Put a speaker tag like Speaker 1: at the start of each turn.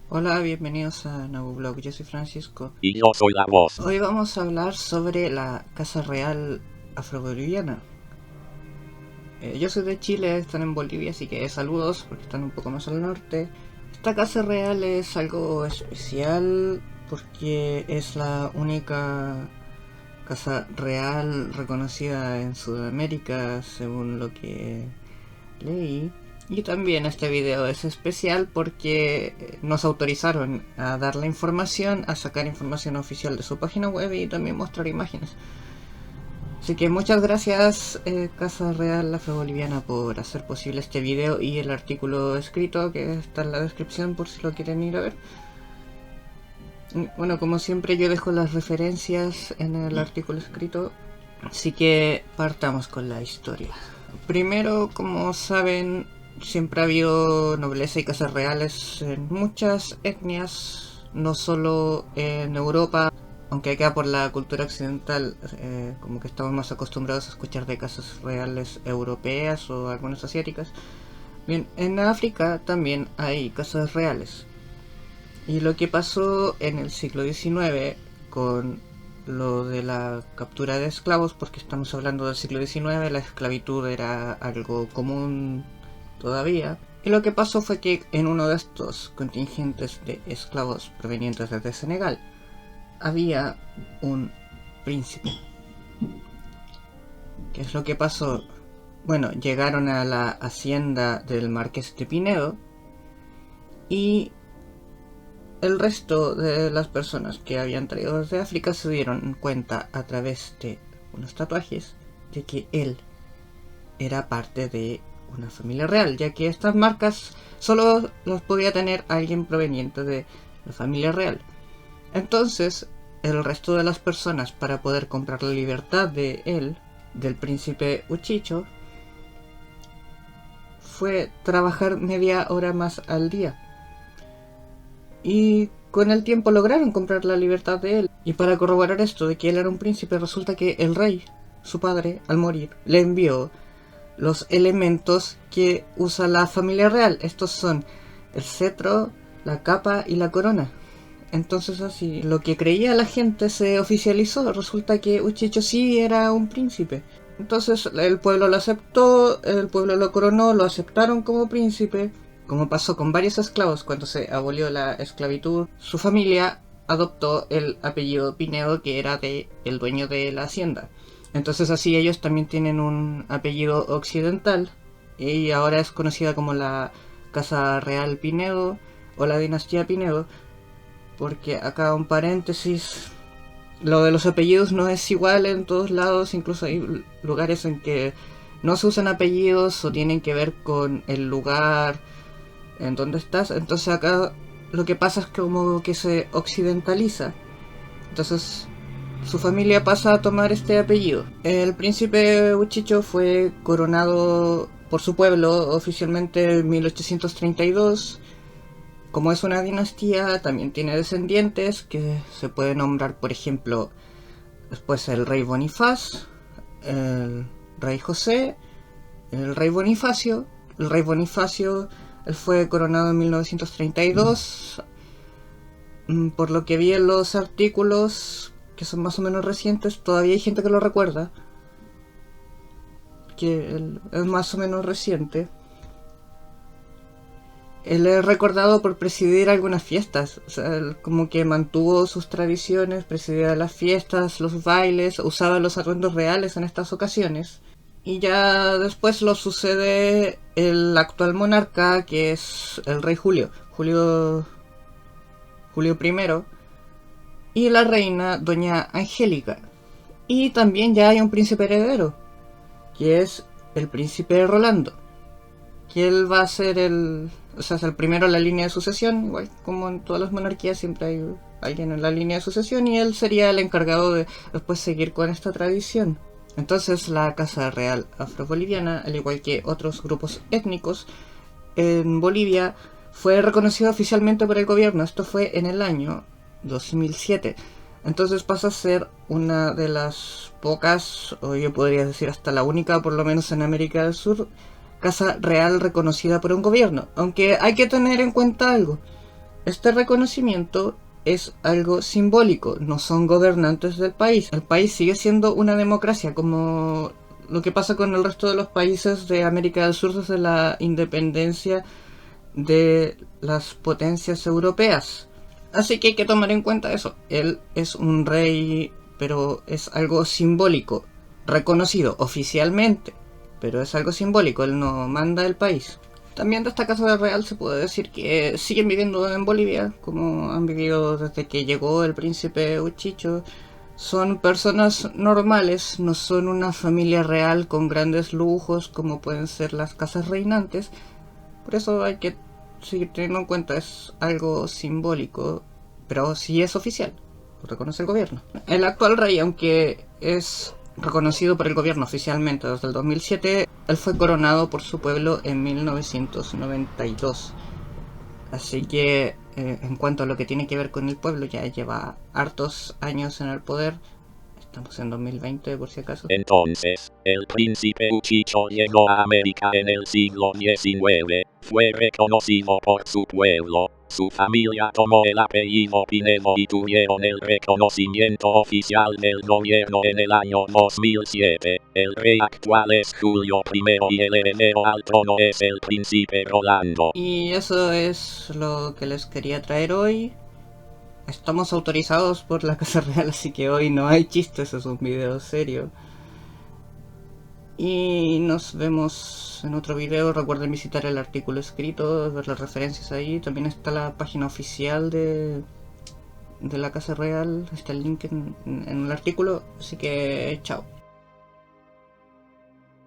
Speaker 1: Hola, bienvenidos a Novoblog, yo soy Francisco.
Speaker 2: Y yo soy la voz.
Speaker 1: Hoy vamos a hablar sobre la Casa Real afroboliviana. Yo soy de Chile, están en Bolivia, así que saludos porque están un poco más al norte. Esta Casa Real es algo especial porque es la única casa real reconocida en Sudamérica, según lo que leí. Y también este video es especial porque nos autorizaron a dar la información, a sacar información oficial de su página web y también mostrar imágenes. Así que muchas gracias Casa Real Afroboliviana por hacer posible este video y el artículo escrito que está en la descripción por si lo quieren ir a ver. Bueno, como siempre yo dejo las referencias en el artículo escrito, así que partamos con la historia. Primero, como saben, siempre ha habido nobleza y casas reales en muchas etnias, no solo en Europa, aunque acá por la cultura occidental como que estamos más acostumbrados a escuchar de casas reales europeas o algunas asiáticas. Bien, en África también hay casas reales. Y lo que pasó en el siglo XIX con lo de la captura de esclavos, porque estamos hablando del siglo XIX, la esclavitud era algo común todavía. Y lo que pasó fue que en uno de estos contingentes de esclavos provenientes desde Senegal había un príncipe. ¿Qué es lo que pasó? Bueno, llegaron a la hacienda del Marqués de Pinedo y el resto de las personas que habían traído desde África se dieron cuenta a través de unos tatuajes de que él era parte de una familia real, ya que estas marcas solo las podía tener alguien proveniente de la familia real. Entonces, el resto de las personas, para poder comprar la libertad de él, del príncipe Uchicho, fue trabajar media hora más al día. Y con el tiempo lograron comprar la libertad de él. Y para corroborar esto de que él era un príncipe, resulta que el rey, su padre, al morir, le envió los elementos que usa la familia real. Estos son el cetro, la capa y la corona. Entonces así, lo que creía la gente se oficializó. Resulta que Uchicho sí era un príncipe. Entonces el pueblo lo aceptó, el pueblo lo coronó, lo aceptaron como príncipe. Como pasó con varios esclavos cuando se abolió la esclavitud, su familia adoptó el apellido Pinedo, que era de el dueño de la hacienda. Entonces así ellos también tienen un apellido occidental y ahora es conocida como la Casa Real Pinedo o la dinastía Pinedo, porque acá un paréntesis, lo de los apellidos no es igual en todos lados, incluso hay lugares en que no se usan apellidos o tienen que ver con el lugar en donde estás. Entonces acá lo que pasa es que como que se occidentaliza. Entonces su familia pasa a tomar este apellido. El príncipe Uchicho fue coronado por su pueblo oficialmente en 1832. Como es una dinastía, también tiene descendientes que se puede nombrar, por ejemplo, después el rey Bonifaz, el rey José, el rey Bonifacio. El rey Bonifacio, él fue coronado en 1932. Por lo que vi en los artículos, que son más o menos recientes, todavía hay gente que lo recuerda, que es más o menos reciente. Él es recordado por presidir algunas fiestas, o sea, él como que mantuvo sus tradiciones, presidía las fiestas, los bailes, usaba los atuendos reales en estas ocasiones. Y ya después lo sucede el actual monarca, que es el rey Julio I, y la reina doña Angélica. Y también ya hay un príncipe heredero, que es el príncipe Rolando, que él va a ser el primero en la línea de sucesión. Igual como en todas las monarquías siempre hay alguien en la línea de sucesión, y él sería el encargado de después seguir con esta tradición. Entonces la Casa Real Afroboliviana, al igual que otros grupos étnicos en Bolivia, fue reconocida oficialmente por el gobierno. Esto fue en el año 2007. Entonces pasa a ser una de las pocas, o yo podría decir hasta la única, por lo menos en América del Sur, casa real reconocida por un gobierno. Aunque hay que tener en cuenta algo. Este reconocimiento es algo simbólico, no son gobernantes del país. El país sigue siendo una democracia, como lo que pasa con el resto de los países de América del Sur desde la independencia de las potencias europeas. Así que hay que tomar en cuenta eso. Él es un rey, pero es algo simbólico, reconocido oficialmente, pero es algo simbólico, él no manda el país. También de esta casa real se puede decir que siguen viviendo en Bolivia, como han vivido desde que llegó el príncipe Uchicho. Son personas normales, no son una familia real con grandes lujos como pueden ser las casas reinantes. Por eso hay que seguir teniendo en cuenta, es algo simbólico, pero sí es oficial, lo reconoce el gobierno. El actual rey, aunque es reconocido por el gobierno oficialmente desde el 2007, él fue coronado por su pueblo en 1992. Así que en cuanto a lo que tiene que ver con el pueblo, ya lleva hartos años en el poder. Estamos en 2020 por si acaso.
Speaker 2: Entonces, el príncipe Uchicho llegó a América en el siglo XIX, fue reconocido por su pueblo, su familia tomó el apellido Pinedo y tuvieron el reconocimiento oficial del gobierno en el año 2007. El rey actual es Julio I y el heredero al trono es el príncipe Rolando.
Speaker 1: Y eso es lo que les quería traer hoy. Estamos autorizados por la Casa Real, así que hoy no hay chistes, es un video serio. Y nos vemos en otro video. Recuerden visitar el artículo escrito, ver las referencias ahí. También está la página oficial de la Casa Real. Está el link en el artículo. Así que chao.